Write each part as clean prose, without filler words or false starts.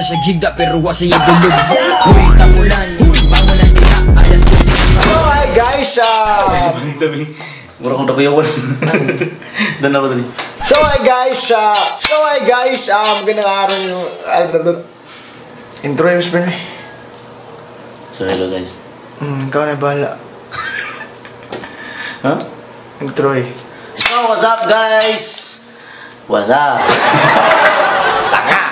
siya gigda pero wasa yung dulog. Uy, tapulan, bangon ang diha. Alas ko si Hi guys, Sabi, mura kong takuyawan. Dan ako tadi. So hi guys, magandang araw nyo. Intro yung spin eh. So hello guys. Ikaw na bahala. Huh? Intro eh. So what's up guys? What's up?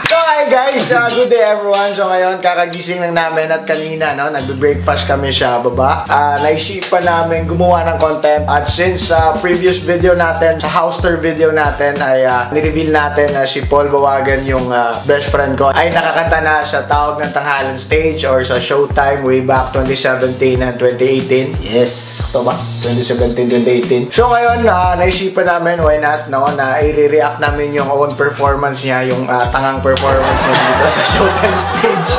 So hi guys, good day everyone. So ngayon, kakagising lang namin at kanina, no, nagbe-breakfast kami sa baba. Naisipan namin gumawa ng content at since previous video natin, sa house tour video natin ay nireveal natin na si Paul Bawagan yung best friend ko ay nakakanta na sa Tawag ng Tanghalan stage or sa Showtime way back 2017 and 2018. Yes. So ba? 2017, 2018. So ngayon, naisipan namin, why not, no, na i-react namin yung own performance niya, yung tangang performance niya dito sa Showtime stage.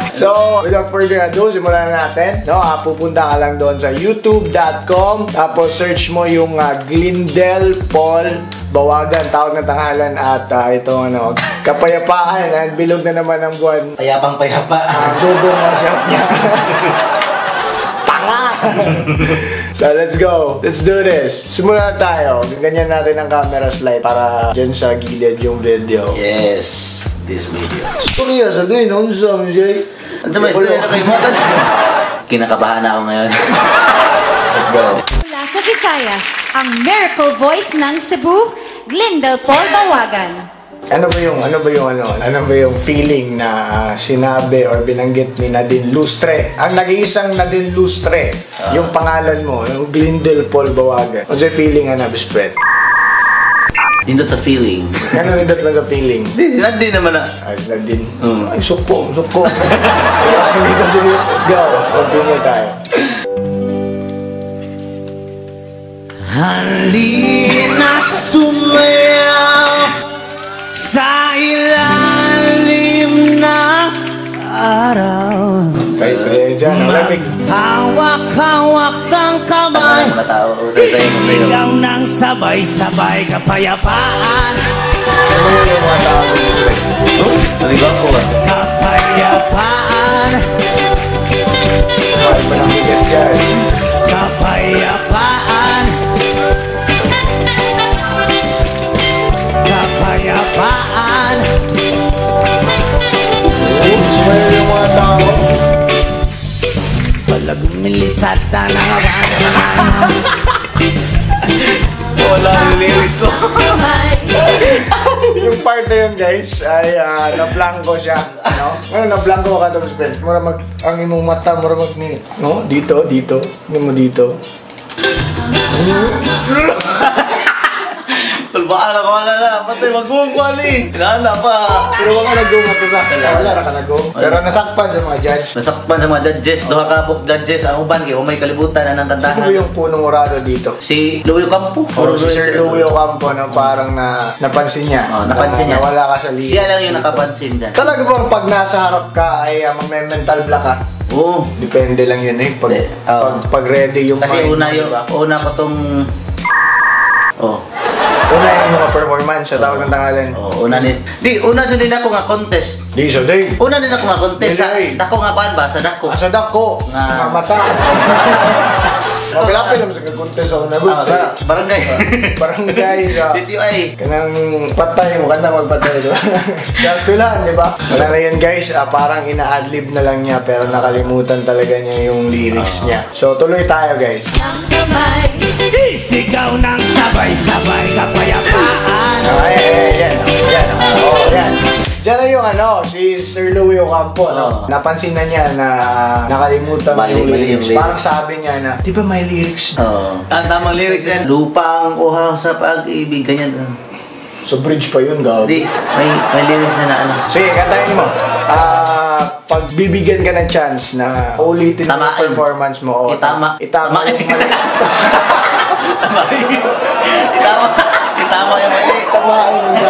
So, without further ado, simulan na natin. No, pupunta ka lang doon sa youtube.com, tapos search mo yung Glindel Paul Bawagan, Tawag ng Tanghalan, at ito ano, kapayapaan, and bilog na naman ang buwan. Payapang payapa. Dudong na siya niya. So let's go. Let's do this. Simulan na tayo. Ganyan natin ang camera slide para dyan sa gilid yung video. Yes, this video. Storya, sabihin, ano sa Jay? Ano sa may istorya na kayo mo? Kinakabahan na ako ngayon. Let's go. Mula sa Visayas, ang miracle voice ng Cebu, Glindel Paul Bawagan. Ano ba yung feeling na sinabi or binanggit ni Nadine Lustre? Ang nag-iisang Nadine Lustre, yung pangalan mo, yung Glindel Paul Bawagan. Ano yung feeling na bispret? Nindot sa feeling. Ano nindot lang sa feeling? Hindi naman na. Ay, Nadine. Ay, suko. Let's go. Continue tayo. Halina't sumayaw sa ilalim ng araw. Kayo dyan, ang lamig. Hawak-hawak ng kamay, Mga tao, sa'yo. sigaw ng sabay-sabay kapayapaan. Ano yung mga tao? Nalibang ko ba? Kapayapaan, Ay, walang bigas dyan. kapayapaan, kapayapaan. Sumayo yung mga tao. Walang milisata ng abansa. Wala yung lyrics ko. Yung part na yun, guys, ay na-blanco siya. No? Ano, na-blanco ka tapos, Ben? Mura ang imong mata, mura ni, no? Dito. Hindi mo dito. Palbaan ako na. Patay, mag-uungkuhan eh. Hinahanda pa. Pero wala ka nag-umat sa akin. Wala ka nag-umat. Pero nasakpan sa mga judge. Nasakpan sa mga judges. Doha ka po judges. Ang uban kayo. May kalibutan na ng Ano ba kantahan. yung punong orado dito? Si Louie Ocampo. Or si Sir Louie Ocampo na parang napansin niya. Napansin niya. Nawala ka sa liga. Siya lang yung nakapansin dyan. Talaga bang pag nasa harap ka ay mag-mental block ka? Oo. Depende lang yun eh. Pag ready yung Kasi mind mo, una diba? una ko tong... Oh. Una yung mga performance sa Tawag ng Tanghalan. Oh, una din ako nga contest. Di isa day. Una din ako nga contest sa Dili. dako nga kuan ba sa dako. Asa dako. Nga. Mata. Mapilapil naman sa contest ako nabot. Sa barangay. Barangay. CTI. Kanang patay mo, kanta magpatay. Diba? Sa eskwelahan, di ba? Wala na yan guys, parang ina-adlib na lang niya pero nakalimutan talaga niya yung lyrics niya. So tuloy tayo guys. Isigaw ng sabay-sabay kapayapaan. Yan. Yan. Diyan na yung si Sir Louie Ocampo, no? Napansin na niya na nakalimutan Mali yung yung lyrics. lyrics. Parang sabi niya na, di ba may lyrics? Oh. Ang tamang lyrics yan. Lupang uhaw sa pag-ibig ganyan. So bridge pa yun, gaw. Hindi, may lyrics na ano. Sige, kantahin mo. Pag bibigyan ka ng chance na ulitin mo Tamaan. yung performance mo. Itama. Itama yung mali. Itama yung mali. Tamaan yung mali.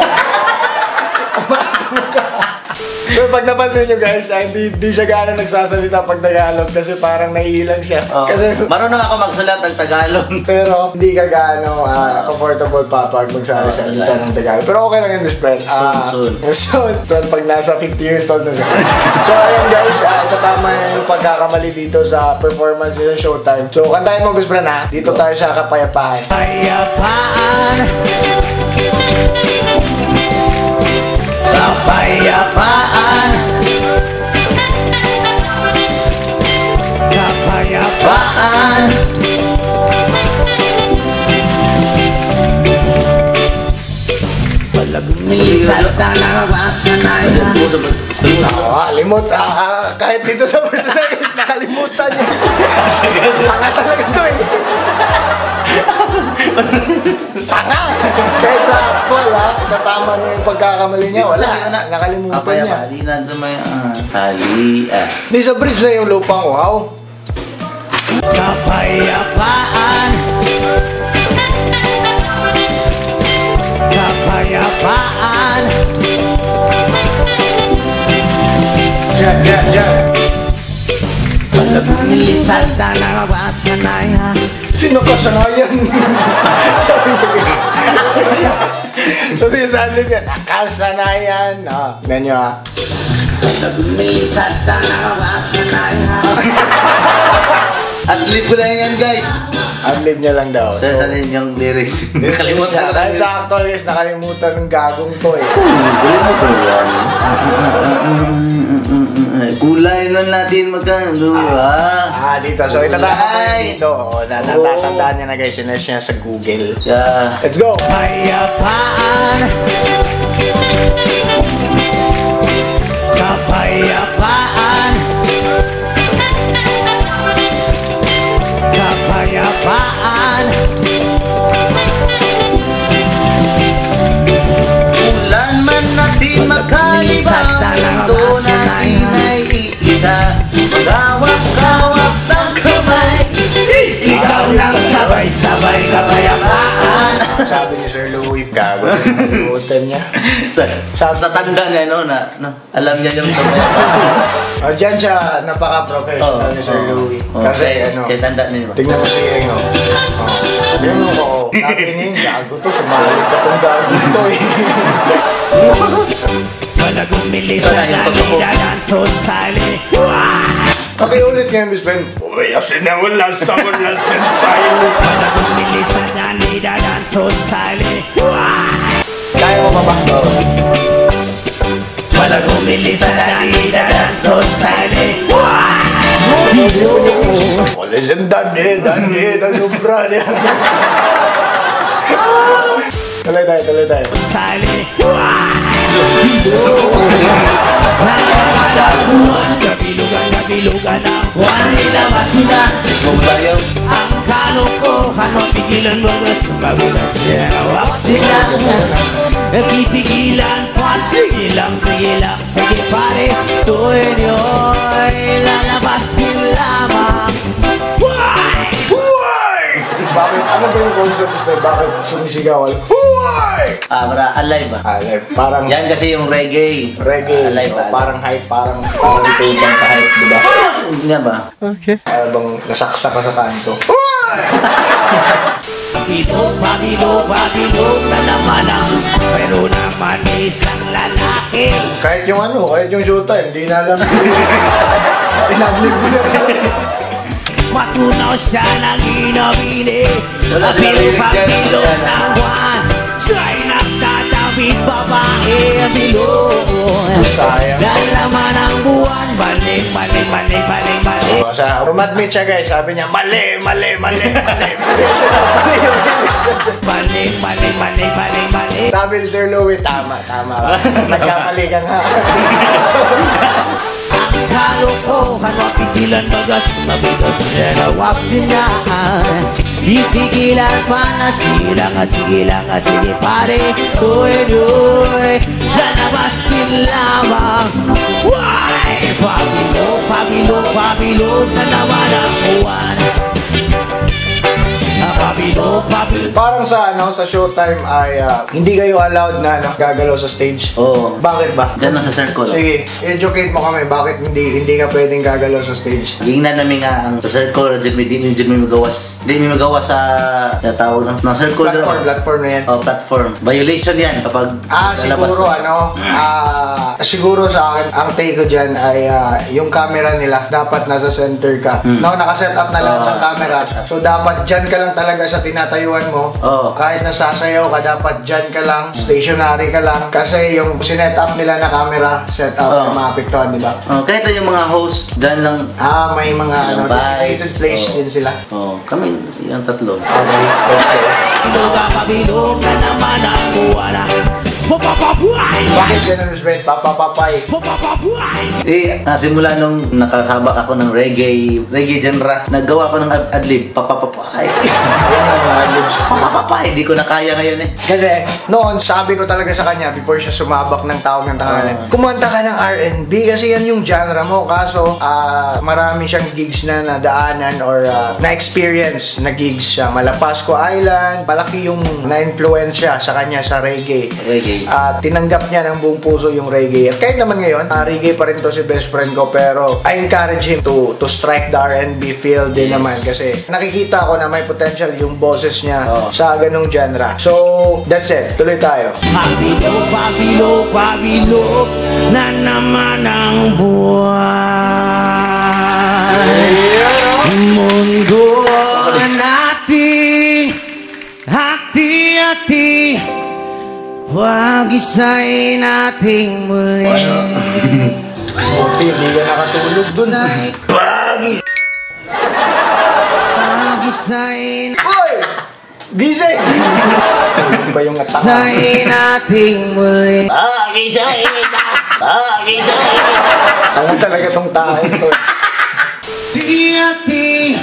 So pag napansin nyo guys, hindi siya gaano nagsasalita pag Tagalog kasi parang naiilang siya. Kasi Marunong ako magsulat ng Tagalog. pero hindi ka gaano comfortable pa pag magsasalita ng Tagalog. Pero okay lang yun, best friend. Soon, pag nasa 50 years old na siya. So ayun guys, ito tama yung pagkakamali dito sa performance ng Showtime. So kantahin mo, best friend ha. Dito tayo sa kapayapaan. Kapayapaan. Kapayapaan. Kapayapaan. Palagumilisat na nabawasan na yan. Limot. Kahit dito sa person na guys, nakalimutan niya. Tanga talaga to eh. Tanga! Kahit sa actual katama na yung pagkakamali niya, wala. Nakalimutan niya. Halian sa may halian. Di sa bridge na yung lupang wow. Kapayapaan. Kapayapaan. Diyan. Palagumilisat na nabawasan na yan. Sino ka sanayan? Sabi niya sa atin yan, nakasanayan. Ganyan nyo Palagumilisat na nabawasan na yan. Adlib ko lang yan guys. Adlib niya lang daw. Sir, saan yung lyrics? Nakalimutan ko Kahit sa actual guys, nakalimutan ng gagong to eh. Galing mo ba yan? Kulay nun natin magkano. Dito. So, itatama dito. Natatandaan niya na guys, sinerge niya sa Google. Yeah. Let's go! Kapayapaan. Kapayapaan. Kapayapaan. Ulan man natin makaliba, mundo natin ay iisa. Magawak-kawak ng kamay, Ikaw lang sabay-sabay kapayapaan. Sabi ni Sir Louie, gago. Nakalimutan niya. sa tanda niya, no? Alam niya yung Diyan siya, napaka-professional ni Sir Louie. Kasi kaya tanda niya. tingnan mo si Eng, Sabi mo ko, sabi niya, gago to, sumalik ka tong gago to eh. Palagumilisat na nilalan so style. Okay, ulit ngayon, Miss Ben. Uy, asin na wala sa style. Palagumilisat na nilalan so style. Kaya mo pa ba? Palagumilisat na nilalan so style. Walis ang Daniel, brother. Tuloy tayo. Style. Nagkakalabuan, kabilugan ang buwan nila basura. Ang kalokohan mo pigilan mo gusto magulat siya. Wakti na nakipigilan pa. Sige lang, sige pare. Tuwin nyo'y lalabas din lamang. Bakit? Ano ba yung concept, Mister? Bakit sumisigawan? Huwag! Alive ba? Alive. Parang Yan kasi yung reggae. Alive. Alive ba? Parang hype, parang ito yung hype, di ba? Nga ba? Bang nasaksa ka sa kanto. Pabilog na naman ang pero naman isang lalaki. Kahit yung Showtime, hindi na alam. Inaglib ko na rin. Matunaw siya ng inabini. Wala silang lyrics yan. Pabilog ng buwan. Siya'y nagtatawid babae bilog. Sayang. Lalaman ang buwan. Balik. Sa umadmit siya guys, sabi niya, mali. Balik. Sabi ni Sir Louie, tama. Nagkamali ka nga. Ang kalokohan mapigilan bagas mabigat siya na wakti na. Ipigilan pa na sige pare. Uy, lalabas din lamang. Why? Pabilog na naman ang buwan. Parang sa sa showtime ay hindi kayo allowed na gagalaw sa stage. Oo. Bakit ba? Diyan lang sa circle. Sige, educate mo kami bakit hindi ka pwedeng gagalaw sa stage. Gingnan namin nga ang sa circle, hindi may magawas. Hindi may magawas sa natawag ng circle. Platform na yan. Oh, platform. Violation yan kapag siguro siguro sa akin, ang take ko dyan ay yung camera nila, dapat nasa center ka. Nakaset up na lahat ng camera. So, dapat dyan ka lang talaga sa tinatayuan mo. Kahit nasasayaw ka, dapat dyan ka lang, stationary ka lang. Kasi yung sinet up nila na camera, set up, maapektuhan, di ba? Kahit yung mga host, dyan lang. May mga designated place din sila. Kami, yung tatlo. Okay, Bilog na naman ang buwana. bakit ganun, Rusben? Papapapay. Simula nung nakasabak ako ng reggae genre, naggawa ko ng adlib, papapapay. Papapapay, di ko na kaya ngayon eh. Kasi noon, sabi ko talaga sa kanya before siya sumabak ng Tawag ng Tangalan, kumanta ka ng R&B kasi yan yung genre mo. Kaso, marami siyang gigs na nadaanan or na-experience na gigs siya. Malapasco Island, malaki yung na-influensya sa kanya sa reggae. Tinanggap niya ng buong puso yung reggae. At kahit naman ngayon, reggae pa rin to si best friend ko, pero I encourage him to strike the R&B field din naman kasi nakikita ko na may potential yung boses niya sa ganung genre. So, that's it. Tuloy tayo. Pabilog na naman ang buwan. Mundo natin, hati-hati, wag-isay nating muli. Buti, hindi ka nakatulog dun. Wag-isay Hoy! Gising! Ano ba yung ataka? nating muli. Ano talaga tong tayo to? Hati-hati,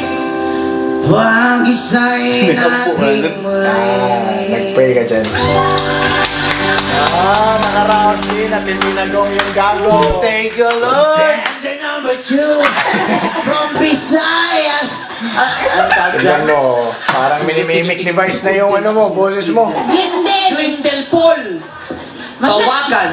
wag-isay nating muli. Nag-pray ka dyan. Nakaraos din at hindi nagong yung gago. Thank you, Lord! And number 2 from Visayas. Tignan mo, parang minimimic device na yung boses mo. Glendale Paul. Tawagan.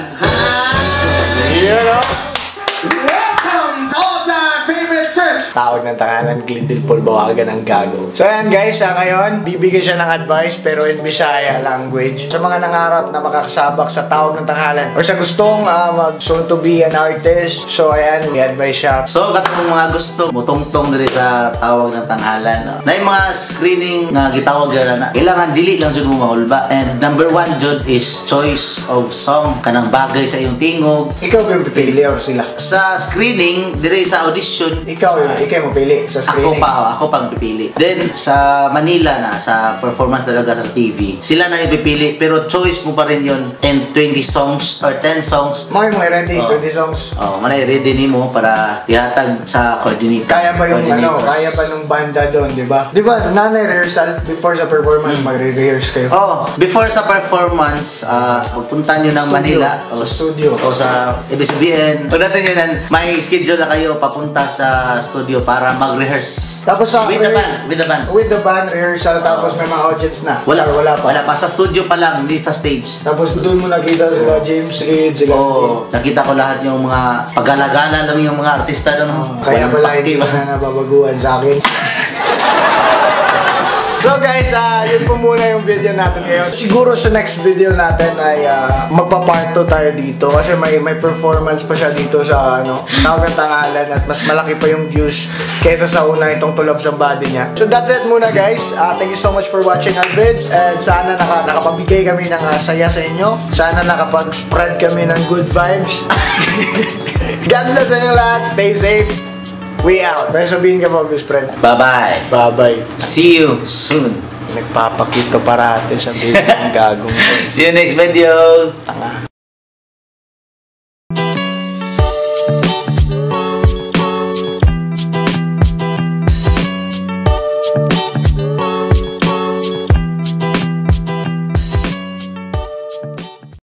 Welcome to all-time favorite search. Tawag ng Tangalan, Glendale Paul, Bawagan ang gago. So ayan guys, ngayon, bibigay siya ng advice pero in Bisaya language. Sa mga nangarap na makakasabak sa Tawag ng Tangalan or sa gustong soon to be an artist. So ayan, may advice siya. So, katong mga gusto mutungtong diri sa Tawag ng Tangalan, na yung mga screening nga gitawag na kailangan dili lang jud mo mahulba. And number 1 jud is choice of song, kanang bagay sa iyong tingog. Ikaw ba yung pipili or sila? Sa screening, dire sa audition, Ikaw mo pili sa screening. ako pang pipili. Then sa Manila na, sa performance talaga sa TV, sila na yung pipili, pero choice mo pa rin yun. And 20 songs or 10 songs. Mga ready, 20 songs. Manay ready nimo para ihatag sa coordinator. Kaya pa yung kaya pa nung banda doon, di ba? Di ba, nanay rehearsal before sa performance, magre-rehearse kayo. Before sa performance, magpunta nyo ng Manila Sa studio. o sa ABS-CBN. O natin yun, may schedule na kayo papunta sa studio para mag-rehearse. Tapos sa with the band. With the band rehearsal, tapos may mga audience na. Wala pa. Wala pa. Sa studio pa lang, hindi sa stage. Tapos doon mo nakita sila James Reid, sila. Nakita ko lahat yung mga paggalagala lang yung mga artista doon. Kaya pala hindi ko na nababaguhan sa akin. So guys, yun po muna yung video natin ngayon. Siguro sa next video natin ay magpa-part 2 tayo dito kasi may performance pa siya dito sa Tawag ng Tangalan at mas malaki pa yung views kaysa sa una itong Tulog sa Body niya. So that's it muna guys. Thank you so much for watching our vids and sana nakapabigay kami ng saya sa inyo. Sana nakapag-spread kami ng good vibes. God bless sa inyo lahat. Stay safe. We out. May sabihin ka po, best friend. Bye-bye. Bye-bye. See you soon. Nagpapakito parate sa video ng gagong. See you next video. Tanga.